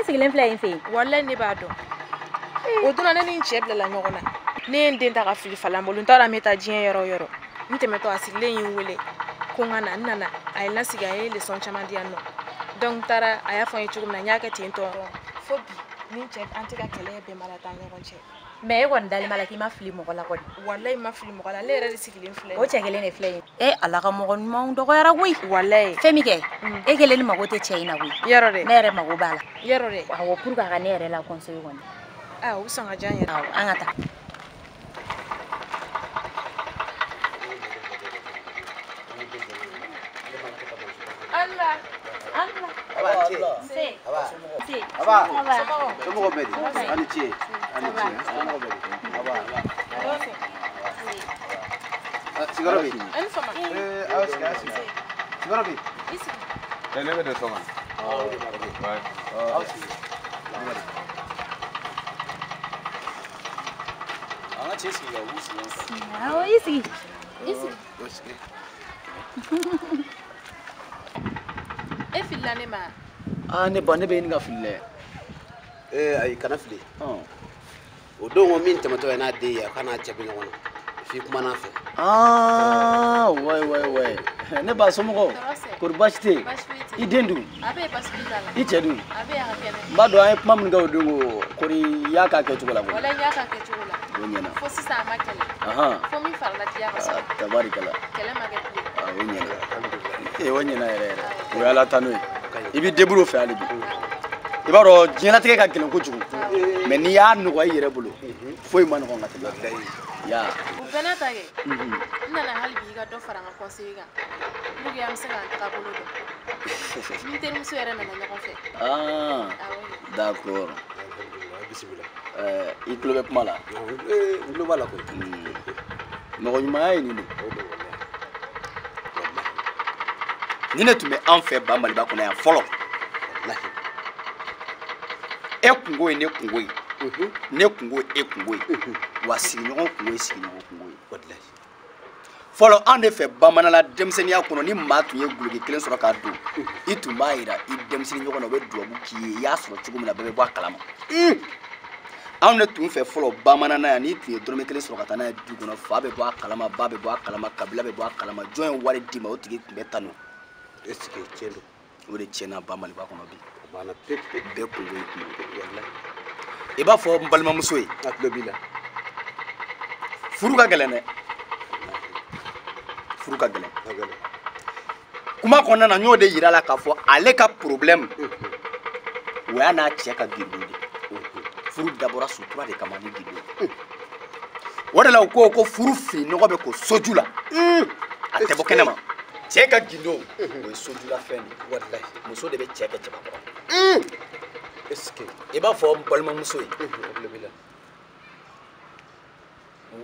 sigilen filɛ yen fɛ yen wallahi ne b'a dɔn o donna ne ni n cɛ bilala ɲɔgɔn na ne ye n den ta ka fili falan bolo n t'a dɔn n bɛ taa diɲɛ yɔrɔ o yɔrɔ n tɛmɛtɔ a sigilen ye n wele ko n ka na n nana a ye n lasigi a ye leçon caman di yan nɔ donc n taara a y'a fɔ n ye cogo min na n y'a kɛ ten tɔ fo bi ni n cɛ an tɛ ka kɛlɛ bɛn mara t'an ɲɔgɔn cɛ mais e kɔni dalen b'a la k'i ma fili mɔgɔ la kɔni wallahi ma fili mɔgɔ la ne yɛrɛ de sigilen filɛ o cɛ kelen de filɛ yen ala ka mɔgɔ ɲumanw dɔgɔyara koyi wallahi fɛn min kɛ e kelen ni mago tɛ cɛ in na koyi yɔrɔ dɛ ne yɛrɛ mago b'a la yɔrɔ dɛ awɔ pour que a ka ne yɛrɛ la conseiller kɔni o bɛ sɔn ka diya n yɛrɛ awɔ an ka taa Allah ne ba ne bɛ ɲini ka fili dɛ ayi kana fili o don ko min tɛmɛtɔ ye n'a den ye a kana cɛ bɛ ɲɔgɔn na f'i kumana fɛ wai ne ba somɔgɔw kɔri baasi tɛ yen i den dun i cɛ dun n b'a dɔn an ye kuma min kɛ o don ko kɔri y'a k'a kɛcogo la wala y'a k'a kɛcogo la o ɲɛna fo sisan a ma kɛlɛ fo min farala diya ka sɔrɔ tabarikala kɛlɛ ma kɛ o tile ɲɛna o ɲɛna yɛrɛ o ye ala ta n'o ye i b'i débrouiller o fɛ hali bi i b'a dɔn diɲɛlatigɛ ka gɛlɛn kojugu mais n'i y'a nɔgɔya i yɛrɛ bolo foyi ma nɔgɔn ka tɛmɛ ya o bɛɛ n'a ta kɛ n nana hali bi i ka dɔ fara n ka conseiller kan pour que an bɛ se k'an tagabolo dɔn n terimuso yɛrɛ nana ɲɔgɔn fɛ d'accord i tulo bɛ kuma la n tulo b'a la koyi mɔgɔ ɲumanya ye nin de ni ne tun bɛ an fɛ ba maliba kɔnɔ yan fɔlɔ e kungo ye ne kungo ye ne kungo ye e kungo ye wa sigiɲɔgɔn kungo ye sigiɲɔgɔn kungo ye fɔlɔ an de fɛ bamananla denmisɛnniya kɔnɔ ni maa tun ye guloki kelen sɔrɔ k'a don i tun b'a yira i denmisɛnnin ɲɔgɔn na o bɛ dubabu k'i ye i y'a sɔrɔ cogo min na bɛɛ bɛ bɔ a kalama anw de tun fɛ fɔlɔ bamanana yan n'i tun ye dɔrɔmɛ kelen sɔrɔ ka taa n'a ye du kɔnɔ fa bɛ bɔ a kalama ba bɛ bɔ a kalama kabila bɛ bɔ a kalama jɔn ye wari d'i ma o tigi tun bɛ tanu est-ce que tiɲɛ don o de tiɲɛna ba maliba kɔnɔ bi banna pepe bɛɛ kungo ye kungo i b'a fɔ n balimamuso ye a tulo b'i la furu ka gɛlɛn dɛ furu ka gɛlɛn kuma kɔnɔna na n y'o de yira a la k'a fɔ ale ka problème o y'a n'a cɛ ka gindo de furu dabɔra sutura de kama ni gindo ye o de la u ko furu fini nɔgɔ bɛ ko soju la a tɛ bɔ kɛnɛma cɛ ka gindo o ye sojulafɛn de walahi muso de bɛ cɛ kɛ cɛbakɔrɔ est-ce que i b'a fɔ n balimamuso ye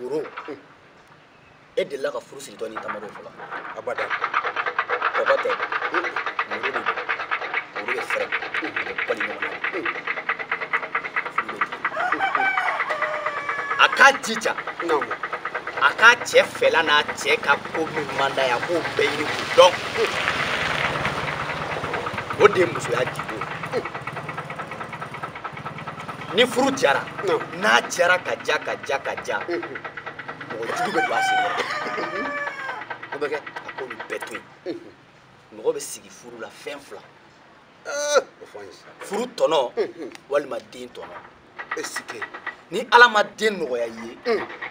woro e delila ka furu siri tɔ n'i tamadɔ fɔlɔ abada kɔkɔ tɛ woro de don woro bɛ fɛrɛ a bɛ bali ɲɔgɔn na furu bɛ kɛ a k'a jija a k'a cɛ fɛla n'a cɛ ka ko min man d'a ye a k'o bɛɛ ɲini k'o dɔn o de ye musoya gindo ni furu jara n'a jara ka ja mɔgɔ jugu bɛ don a sen kɔrɔ o bɛ kɛ a k'olu bɛɛ to yen mɔgɔ bɛ sigi furu la fɛn fila furu tɔnɔ walima den tɔnɔ est-ce que ni ala ma den nɔgɔya i ye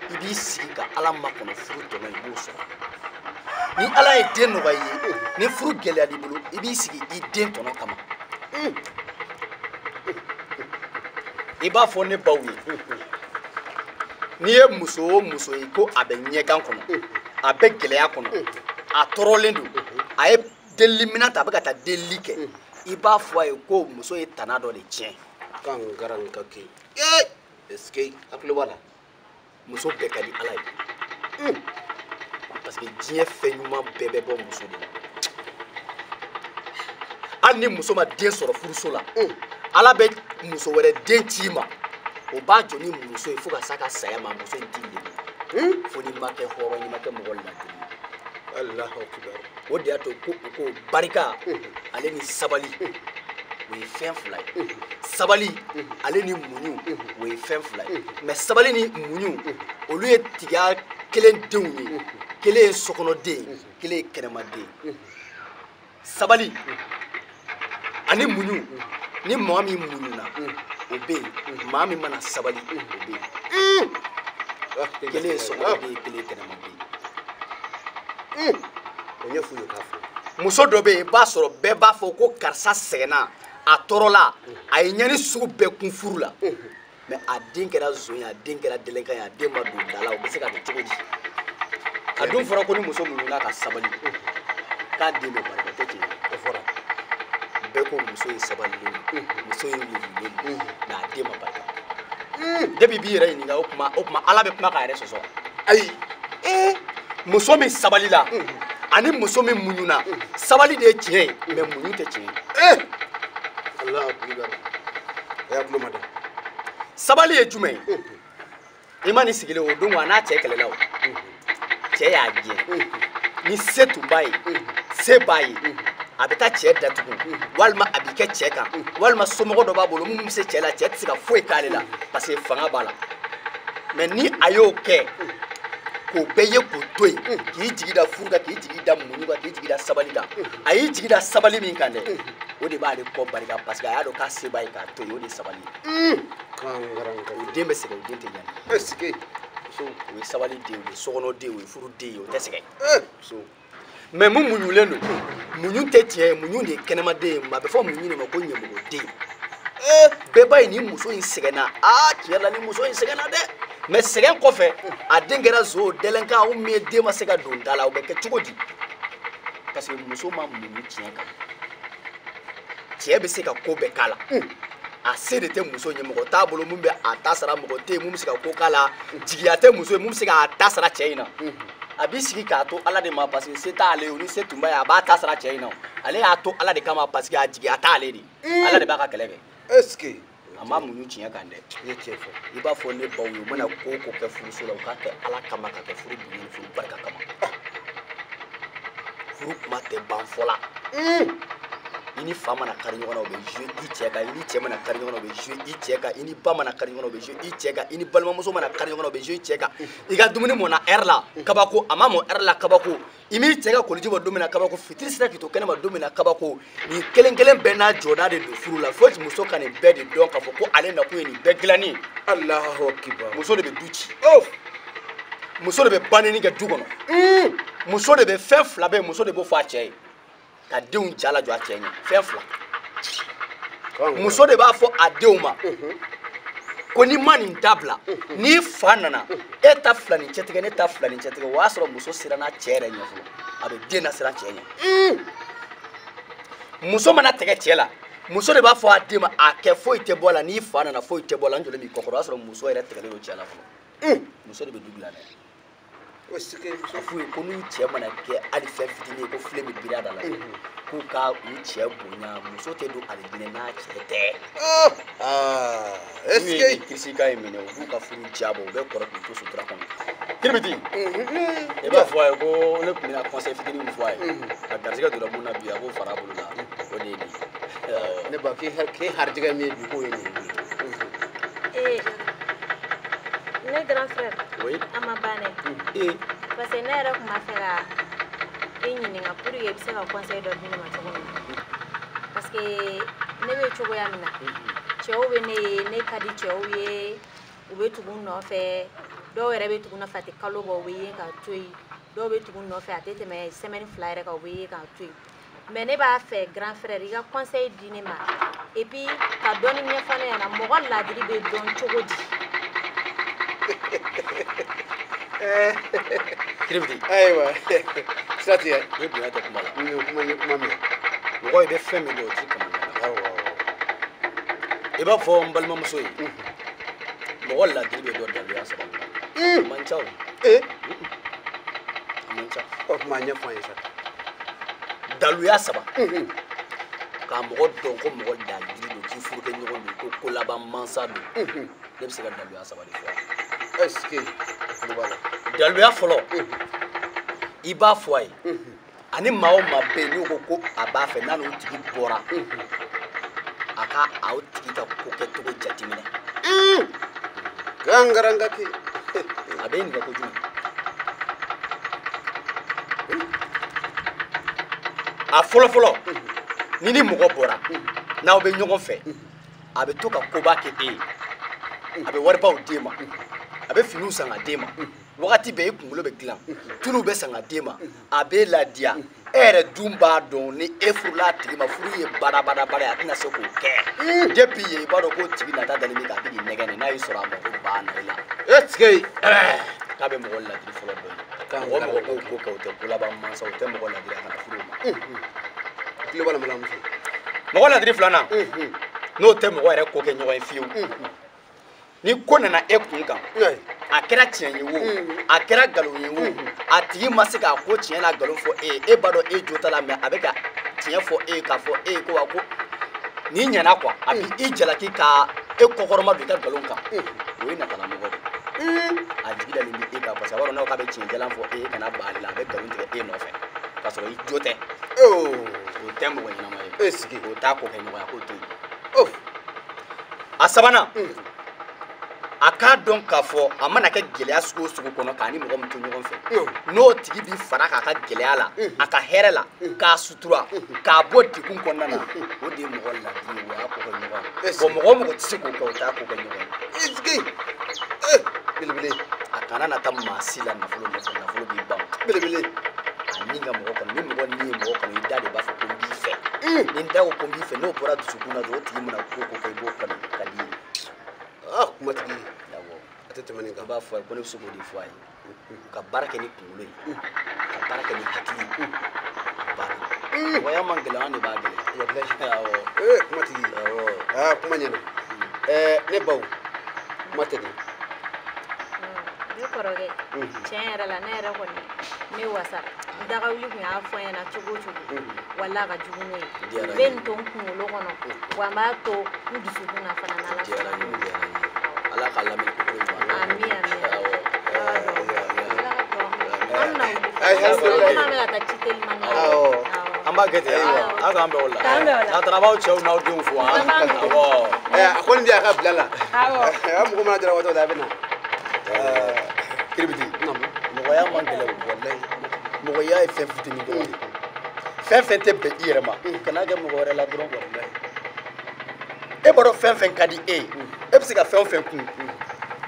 i b'i sigi ka ala makɔnɔ furu tɔnɔ i b'o sɔrɔ ni ala ye den nɔgɔya i ye ni furu gɛlɛya i bolo i b'i sigi i den tɔnɔ kama i b'a fɔ ne baw ye n'i ye muso o muso ye ko a bɛ ɲɛgan kɔnɔ a bɛ gɛlɛya kɔnɔ a tɔɔrɔlen don a ye deliliminɛn ta a bɛ ka taa delili kɛ i b'a fɔ a ye ko muso ye tana dɔ de tiɲɛ kan garan ka kɛ est-ce que hakili b'a la muso bɛɛ ka di ala ye parce que diɲɛ fɛn ɲuman bɛɛ bɛ bɔ muso de la hali ni muso ma den sɔrɔ furuso la ala bɛ muso wɛrɛ den ci ma o b'a jɔ ni muso ye fo ka s'a ka saya ma muso in t'i lebu fo ni ma kɛ hɔrɔn ni ma kɛ mɔgɔ ladiri ye Allahu akbar o de y'a to ko barika ale ni sabali o ye fɛn fila ye sabali ale ni muɲu o ye fɛn fila ye mais sabali ni muɲu olu ye tigiya kelen denw ye kelen ye sokɔnɔden ye kelen ye kɛnɛmaden ye sabali ani muɲu ni maa min muɲuna o bɛ yen maa min mana sabali o bɛ yen kelen ye sokɔnɔden ye kelen ye kɛnɛmaden ye o ɲɛ f'u ye k'a fɔ muso dɔ bɛ yen i b'a sɔrɔ bɛɛ b'a fɔ ko karisa sɛgɛnna a tɔɔrɔla a ye ɲani sugu bɛɛ kun furu la mais a den kɛra zon ye a den kɛra dɛlɛkan ye a den ma don da la o bɛ se ka kɛ cogo di a dun fɔra ko ni muso muɲuna ka sabali k'a den bɛ barika o tɛ tiɲɛ ye o fɔra bɛɛ ko muso ye sabalilen don muso ye wulilen don mais a den ma barika depuis b'i yɛrɛ ɲininka o tuma ala bɛ kuma k'a yɛrɛ sɔsɔ ayi muso min sabalila ani muso min muɲuna sabali de ye tiɲɛ ye mais muɲu tɛ tiɲɛ ye Allahu akbar ya tulo ma da sabali ye jumɛn ye i ma nin sigilen o don a n'a cɛ kɛlɛla o cɛ y'a gɛn ni se tun b'a ye se b'a ye a bɛ taa cɛ datugu walima a bɛ kɛ cɛ kan walima somɔgɔ dɔ b'a bolo mun bɛ se cɛ la cɛ tɛ se ka foyi k'ale la parce que fanga b'a la mais ni a y'o kɛ k'o bɛɛ ye k'o to yen k'i jigi da furu kan k'i jigi da muɲu kan k'i jigi da sabali kan a y'i jigi da sabali min kan dɛ o de b'ale kɔ barika parce que a y'a dɔn k'a se b'a ye k'a to yen o de ye sabali ye o den bɛ sɛgɛn o den tɛ ɲani o ye sabali den o ye sokɔnɔ den o ye furu den ye o tɛ sɛgɛn mais mun muɲulen don muɲu tɛ tiɲɛ ye muɲu de ye kɛnɛmaden ye a bɛ fɔ muɲu de ma ko ɲɛmɔgɔden bɛɛ b'a ye ni muso in sɛgɛnna tiɲɛ la ni muso in sɛgɛnna dɛ mais sɛgɛn kɔfɛ a den kɛra zo dɛlɛnkan ou bien den ma se ka don da la o bɛ kɛ cogo di parce que muso ma muɲu tiɲɛ kan cɛ bɛ se ka ko bɛɛ k'a la a se de tɛ muso ye mɔgɔ t'a bolo mun bɛ a ta sara mɔgɔ tɛ yen mun bɛ se ka ko k'a la jigiya tɛ muso ye mun bɛ se k'a ta sara cɛ in na a b'i sigi k'a to ala de ma parce que se t'ale ye ni se tun b'a ye a b'a ta sara cɛ in na ale y'a to ala de kama parce que a jigiya t'ale de ala de b'a ka kɛlɛ kɛ est-ce que a ma muɲu tiɲɛ kan dɛ i ye tiɲɛ fɔ i b'a fɔ ne baw ye u mana ko o ko kɛ furuso la u k'a kɛ ala kama ka kɛ furu bonya ni furu barika kama furu kuma tɛ ban fɔ la i ni fa mana kari ɲɔgɔn na o bɛ jouer i cɛ kan i ni cɛ mana kari ɲɔgɔn na o bɛ jouer i cɛ kan i ni ba mana kari ɲɔgɔn na o bɛ jouer i cɛ kan i ni balimamuso mana kari ɲɔgɔn na o bɛ jouer i cɛ kan i ka dumuni mɔna heure la kabako a ma mɔn heure la kabako i m'i cɛ ka koliji bɔ don min na kabako fitiri sera k'i to kɛnɛma don min na kabako nin kelen kelen bɛɛ n'a jɔda de don furu la fo muso ka nin bɛɛ de dɔn k'a fɔ ko ale nakun ye nin bɛɛ dilanni ye Allahu akbar muso de bɛ du ci muso de bɛ banni kɛ du kɔnɔ muso de bɛ fɛn fila bɛ muso de b'o fɔ a cɛ ye ka denw ja lajɔ a cɛ ɲɛ fɛn fila muso de b'a fɔ a denw ma ko ni ma nin dabila n'i fa nana e ta fila nin cɛ tigɛ ne ta fila nin cɛ tigɛ o y'a sɔrɔ muso siranna cɛ yɛrɛ ɲɛ fɔlɔ a bɛ den lasiran cɛ ɲɛ muso mana tɛgɛ cɛ la muso de b'a fɔ a den ma a kɛ foyi tɛ bɔ a la n'i fa nana foyi tɛ bɔ a la n jɔlen b'i kɔkɔrɔ o y'a sɔrɔ muso yɛrɛ tɛgɛlen don cɛ la fɔlɔ muso de bɛ du bila dɛ a f'u ye ko n'u cɛ mana kɛ hali fɛn fitinin ye ko filen bɛ biri a da la k'u ka u cɛ bonya muso tɛ don alijinɛ n'a cɛ tɛ n'u ye kirisikan in minɛ u b'u ka furu jabɔ u bɛ kɔrɔ k'u to sutura kɔnɔ kiribiti i b'a fɔ a ye ko ne tun bɛna conseil fitinin min fɔ a ye a garisɛgɛ donna mun na bi a b'o fara a bolo la o de ye nin ye ne ba k'e harijɛgɛ min ye bi k'o ye nin ye ne grand frère oui a ma ban dɛ parce que ne yɛrɛ tun b'a fɛ ka i ɲininka pour que i bɛ se ka conseil dɔ di ne ma cogo min na parce que ne bɛ cogoya min na cɛw bɛ ne ye ne ka di cɛw ye u bɛ tugu n nɔfɛ dɔw yɛrɛ bɛ tugu n nɔfɛ a tɛ kalo bɔ u bɛ ye k'a to yen dɔw bɛ tugu n nɔfɛ a tɛ tɛmɛ semaine fila yɛrɛ kan u bɛ ye k'a to yen mais ne b'a fɛ grand frère i ka conseil di ne ma et puis ka dɔɔni ɲɛfɔ ne ɲɛna mɔgɔ ladiri bɛ dɔn cogo di. kiribiti ayiwa sira tigɛ ne bonya tɛ kuma la n ye kuma mɛn mɔgɔ i bɛ fɛn min dɔn o t'i kama i b'a fɔ n balimamuso ye mɔgɔ ladiri bɛ dɔn daluya saba a man ca o a man ca o tuma ɲɛfɔ an ye sa daluya saba ka mɔgɔ dɔn ko mɔgɔ daliri don k'i furukɛ ɲɔgɔn don ko kolaban mansa don ne bɛ se ka daluya saba de fɔ est-ce que daluya fɔlɔ i b'a fɔ a ye ani maa o maa bɛ yen n'o ko a b'a fɛ n'a n'o tigi bɔra a ka aw tigi ka ko kɛcogo jateminɛ gangaranga ke a bɛ ɲininka kojugu a fɔlɔ-fɔlɔ ni mɔgɔ bɔra n'aw bɛ ɲɔgɔn fɛ a bɛ to ka koba kɛ e ye a bɛ waribaw d'e ma a bɛ finiw san ka d'e ma wagati bɛɛ e kunkolo bɛ dilan tuluw bɛ san ka d'e ma a b'e ladiya e yɛrɛ dun b'a dɔn ni e furula a tigi ma furu ye badabada ye a tɛna se k'o kɛ depuis yen i b'a dɔn k'o tigi nata dalen bɛ k'a bɛ k'i nɛgɛ n'a y'i sɔrɔ a ma ko ba na i la est-ce que k'a bɛ mɔgɔ ladiri fɔlɔ dɔn mɔgɔ mɔgɔ k'o ko kɛ o tɛ kolaban mansa o tɛ mɔgɔ ladiri a kana furu o ma kilo bala malamuso mɔgɔ ladiri filanan n'o tɛ mɔgɔ yɛrɛ ko kɛ ɲɔgɔn ye fiyewu ni ko nana e kun kan a kɛra tiɲɛ ye wo a kɛra nkalon ye wo a tigi ma se k'a ko tiɲɛ n'a nkalon fɔ e ye e b'a dɔn e jo t'a la mɛ a bɛ ka tiɲɛ fɔ e ye k'a fɔ e ye ko wa ko n'i ɲɛna kuwa a bɛ i jalaki ka e kɔkɔrɔma don i ka nkalon kan o ye natalamɔgɔ de a jigi dalen bɛ e kan parce que a b'a dɔn n'aw k'a bɛ tiɲɛ jalan fɔ e ye kana ban ale la a bɛ nkalon tigɛ e nɔfɛ k'a sɔrɔ i jo tɛ o tɛ mɔgɔ ɲɛnama ye o t'a ko kɛ ɲɔgɔnya k'o to yen a sabanan a k'a dɔn k'a fɔ a mana kɛ gɛlɛya sugu o sugu kɔnɔ k'a ni mɔgɔ min to ɲɔgɔn fɛ n'o tigi bi fara k'a ka gɛlɛya la a ka hɛrɛ la k'a sutura k'a bɔ degun kɔnɔna na o de ye mɔgɔ ladiri ye o y'a ko kɛ ɲɔgɔn ye bon mɔgɔ o mɔgɔ tɛ se k'o kɛ o t'a ko kɛ ɲɔgɔn ye belebele a kana na taa maa si la nafolo nɔfɛ nafolo b'i ban belebele a ni ka mɔgɔ kɔnɔ ni mɔgɔ ni ye mɔgɔ kɔnɔ i da de b'a fɔ ko n b'i fɛ ni n da ko ko n b'i fɛ n'o bɔra dusukun na dɔrɔn o tigi mana ko ko kɛ i b'o kɔnɔ ka di ye kumatigi awɔ a tɛ tɛmɛ nin a kan b'a fɔ a ye ko ne bɛ se k'o de fɔ a ye ka baara kɛ ni kunkolo ye ka baara kɛ ni hakili ye baara mɔgɔya man gɛlɛn an de b'a gɛlɛn awɔ kumatigi kuma ɲɛna ne baw kuma tɛ nin ne kɔrɔkɛ tiɲɛ yɛrɛ la ne yɛrɛ kɔni ne wasa dagawuli kun y'a fɔ n ɲɛna cogo o cogo wala a ka jugu n'o ye n bɛ nin to n kunkolo kɔnɔ wa n b'a to n dusukun na fana n'ala sɔnna ma ala k'a lamɛn ko ko ɲuman ami ami an bɛna wuli Alhamdulillah. an bɛ ka taa ci teliman na an b'a kɛ ten aw k'an bɛn o la n'a taara a b'aw cɛw n'aw denw fo awɔ a kɔni bɛ a ka bila la a mɔgɔ mana jara waati o la a bɛ na kiribiti mɔgɔya man gɛlɛn o walayi mɔgɔya ye fɛn fitinin dɔrɔn de fɛn fɛn tɛ bɛn i yɛrɛ ma kana kɛ mɔgɔ wɛrɛ la dɔrɔn walayi e b'a dɔn fɛn fɛn ka di e ye e bɛ se ka fɛn o fɛn kun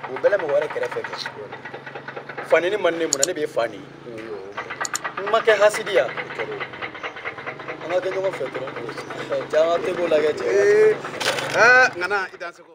o bɛɛ la mɔgɔ wɛrɛ kɛrɛfɛ kɛ fani ni man ne mun na ne b'e fa nin n ma kɛ hasidi ya an ka kɛ ɲɔgɔn fɛ dɔrɔn cɛ an ka tebo lajɛ cɛ ngana i dan seko